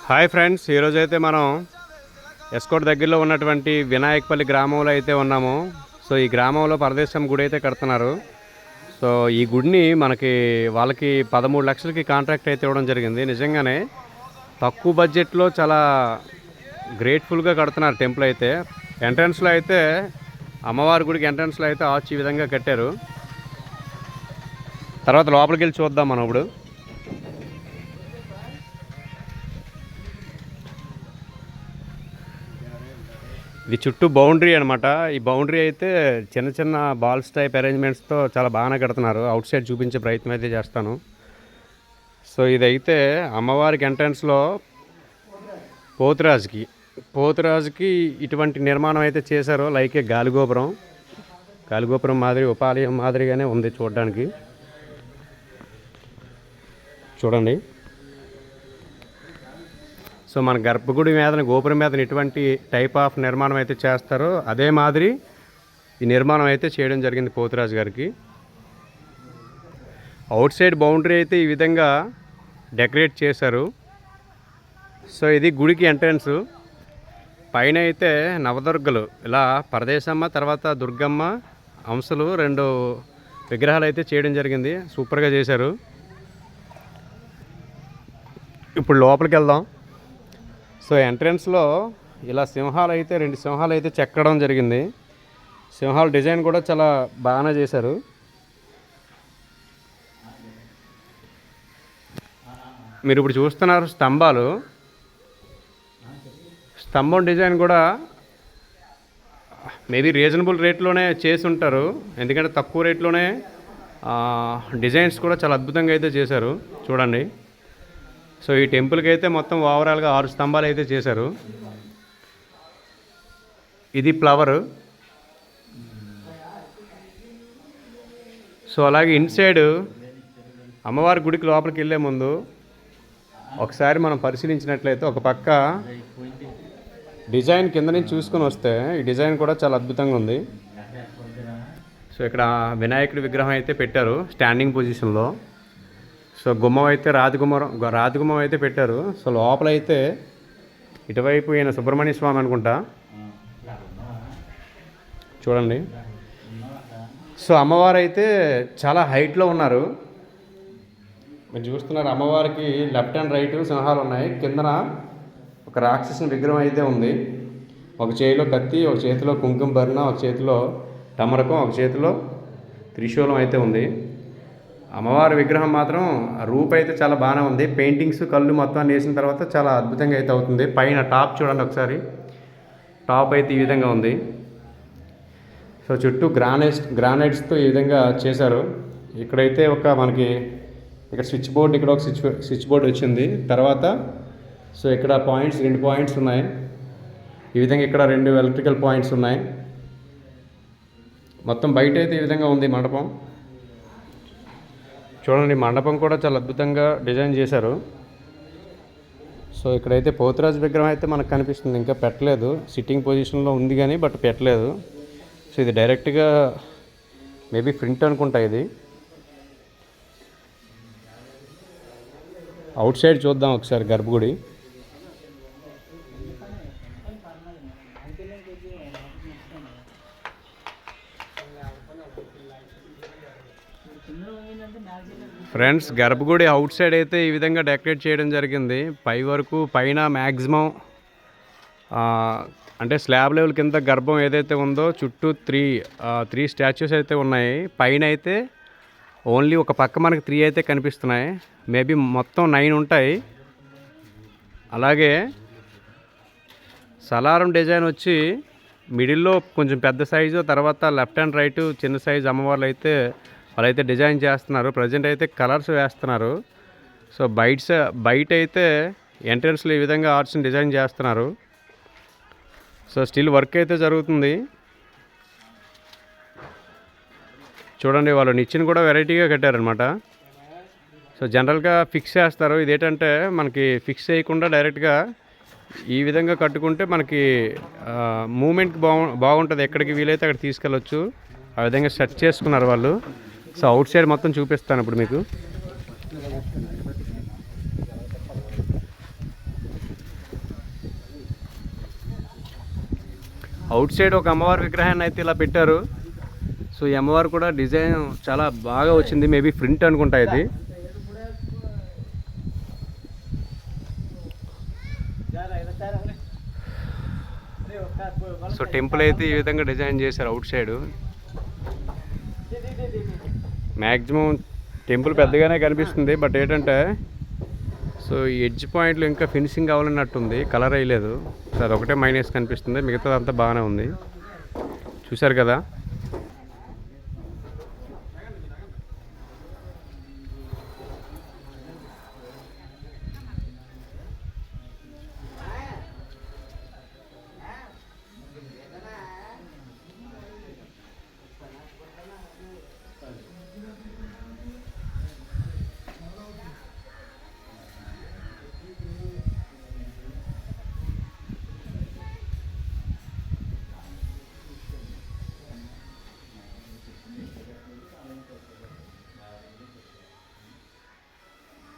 Hi friends, ఈరోజు అయితే మనం ఎస్కోట్ దగ్గరలో ఉన్నటువంటి వినాయకపల్లి గ్రామంలో అయితే ఉన్నాము. సో ఈ గ్రామంలో పరదేశం గుడి అయితే కడుతున్నారు. సో ఈ గుడిని వాళ్ళకి 13 లక్షలకి కాంట్రాక్ట్ అయితే ఇవ్వడం జరిగింది. నిజంగానే తక్కువ బడ్జెట్లో చాలా గ్రేట్ఫుల్గా కడుతున్నారు టెంపుల్ అయితే. ఎంట్రన్స్లో అయితే అమ్మవారి గుడికి ఎంట్రన్స్లో అయితే ఆర్చ్ ఈ విధంగా కట్టారు. తర్వాత లోపలికి వెళ్ళి చూద్దాం మనం ఇప్పుడు. ఇది చుట్టూ బౌండరీ అనమాట. ఈ బౌండరీ అయితే చిన్న చిన్న బాల్స్ టైప్ అరేంజ్మెంట్స్తో చాలా బాగానే కడుతున్నారు. అవుట్ సైడ్ చూపించే ప్రయత్నం అయితే చేస్తాను. సో ఇదైతే అమ్మవారికి ఎంట్రన్స్లో పోతురాజుకి ఇటువంటి నిర్మాణం అయితే చేశారు. లైక్ గాలిగోపురం మాదిరి ఉపాలయం మాదిరిగానే ఉంది చూడడానికి. చూడండి. సో మన గర్భగుడి మీద గోపురం మీద ఎటువంటి టైప్ ఆఫ్ నిర్మాణం అయితే చేస్తారో అదే మాదిరి ఈ నిర్మాణం అయితే చేయడం జరిగింది పోతురాజు గారికి. అవుట్ సైడ్ బౌండరీ అయితే ఈ విధంగా డెకరేట్ చేశారు. సో ఇది గుడికి ఎంట్రన్స్. పైన అయితే నవదుర్గలు ఇలా పరదేశమ్మ తర్వాత దుర్గమ్మ అంశలు 2 విగ్రహాలు అయితే చేయడం జరిగింది. సూపర్గా చేశారు. ఇప్పుడు లోపలికి వెళ్దాం. సో ఎంట్రన్స్లో ఇలా 2 సింహాలు అయితే చెక్కడం జరిగింది. సింహాల డిజైన్ కూడా చాలా బాగానే చేశారు. మీరు ఇప్పుడు చూస్తున్నారు స్తంభం డిజైన్ కూడా మేబీ రీజనబుల్ రేట్లోనే చేసి ఉంటారు. ఎందుకంటే తక్కువ రేట్లోనే డిజైన్స్ కూడా చాలా అద్భుతంగా అయితే చేశారు. చూడండి. సో ఈ టెంపుల్కి అయితే మొత్తం ఓవరాల్గా 6 స్తంభాలు అయితే చేశారు. ఇది ఫ్లవర్. సో అలాగే ఇన్సైడ్ అమ్మవారి గుడికి లోపలికి వెళ్ళే ముందు ఒకసారి మనం పరిశీలించినట్లయితే ఒక పక్క డిజైన్ కింద నుంచి చూసుకొని వస్తే ఈ డిజైన్ కూడా చాలా అద్భుతంగా ఉంది. సో ఇక్కడ వినాయకుడి విగ్రహం అయితే పెట్టారు స్టాండింగ్ పొజిషన్లో. సో గుమ్మం అయితే రాజగుమ్మం అయితే పెట్టారు. సో లోపల అయితే ఇటువైపు ఈయన సుబ్రహ్మణ్య స్వామి అనుకుంటా. చూడండి. సో అమ్మవారు అయితే చాలా హైట్లో ఉన్నారు. మీరు చూస్తున్నారు అమ్మవారికి లెఫ్ట్ అండ్ రైట్ సింహాలు ఉన్నాయి. కిందన ఒక రాక్షసుని విగ్రహం అయితే ఉంది. ఒక చేతిలో కత్తి, ఒక చేతిలో కుంకుమ భరణ, ఒక చేతిలో టమరకం, ఒక చేతిలో త్రిశూలం అయితే ఉంది. అమ్మవారి విగ్రహం మాత్రం రూప్ అయితే చాలా బాగానే ఉంది. పెయింటింగ్స్ కళ్ళు మొత్తం వేసిన తర్వాత చాలా అద్భుతంగా అయితే అవుతుంది. పైన టాప్ చూడండి ఒకసారి. టాప్ అయితే ఈ విధంగా ఉంది. సో చుట్టూ గ్రానైట్స్తో ఈ విధంగా చేశారు. ఇక్కడైతే మనకి ఇక్కడ స్విచ్ బోర్డ్, ఇక్కడ ఒక స్విచ్ బోర్డ్ వచ్చింది. తర్వాత సో ఇక్కడ 2 పాయింట్స్ ఉన్నాయి. ఈ విధంగా ఇక్కడ 2 ఎలక్ట్రికల్ పాయింట్స్ ఉన్నాయి. మొత్తం బయట అయితే ఈ విధంగా ఉంది మండపం. చూడండి. మండపం కూడా చాలా అద్భుతంగా డిజైన్ చేశారు. సో ఇక్కడైతే పోతురాజు విగ్రహం అయితే మనకు కనిపిస్తుంది. ఇంకా పెట్టలేదు. సిట్టింగ్ పొజిషన్లో ఉంది కానీ బట్ పెట్టలేదు. సో ఇది డైరెక్ట్గా మేబీ ప్రింట్ అనుకుంటా. ఇది అవుట్ సైడ్ చూద్దాం ఒకసారి గర్భగుడి. ఫ్రెండ్స్, గర్భగుడి అవుట్ సైడ్ అయితే ఈ విధంగా డెకరేట్ చేయడం జరిగింది. పైన మ్యాక్సిమం అంటే స్లాబ్ లెవెల్ కింద గర్భం ఏదైతే ఉందో చుట్టూ 3 స్టాచ్యూస్ అయితే ఉన్నాయి. పైన అయితే ఓన్లీ ఒక పక్క మనకి 3 అయితే కనిపిస్తున్నాయి. మేబీ మొత్తం 9 ఉంటాయి. అలాగే సలారం డిజైన్ వచ్చి మిడిల్లో కొంచెం పెద్ద సైజు, తర్వాత లెఫ్ట్ అండ్ రైట్ చిన్న సైజు అమ్మవార్లు అయితే వాళ్ళైతే డిజైన్ చేస్తున్నారు. ప్రజెంట్ అయితే కలర్స్ వేస్తున్నారు. సో బయట అయితే ఎంట్రన్స్లో ఈ విధంగా ఆర్ట్స్ని డిజైన్ చేస్తున్నారు. సో స్టిల్ వర్క్ అయితే జరుగుతుంది. చూడండి. వాళ్ళు నిచ్చెన కూడా వెరైటీగా కట్టారనమాట. సో జనరల్గా ఫిక్స్ చేస్తారు. ఇదేంటంటే మనకి ఫిక్స్ చేయకుండా డైరెక్ట్గా ఈ విధంగా కట్టుకుంటే మనకి మూమెంట్ బాగుంటుంది. ఎక్కడికి వీలైతే అక్కడ తీసుకెళ్ళొచ్చు. ఆ విధంగా సెట్ చేసుకున్నారు వాళ్ళు. సో అవుట్ సైడ్ మొత్తం చూపిస్తాను ఇప్పుడు మీకు. అవుట్ సైడ్ ఒక అమ్మవారి విగ్రహాన్ని అయితే ఇలా పెట్టారు. సో ఈ అమ్మవారు కూడా డిజైన్ చాలా బాగా వచ్చింది. మేబీ ప్రింట్ అనుకుంటా ఇది. సో టెంపుల్ అయితే ఈ విధంగా డిజైన్ చేశారు అవుట్ సైడ్. మ్యాక్సిమం టెంపుల్ పెద్దగానే కనిపిస్తుంది. బట్ ఏంటంటే సో ఈ ఎడ్జ్ పాయింట్లు ఇంకా ఫినిషింగ్ అవ్వాలన్నట్టుంది, కలర్ వేయలేదు. సో అదొకటే మైనస్ కనిపిస్తుంది, మిగతాదంతా బాగానే ఉంది. చూశారు కదా.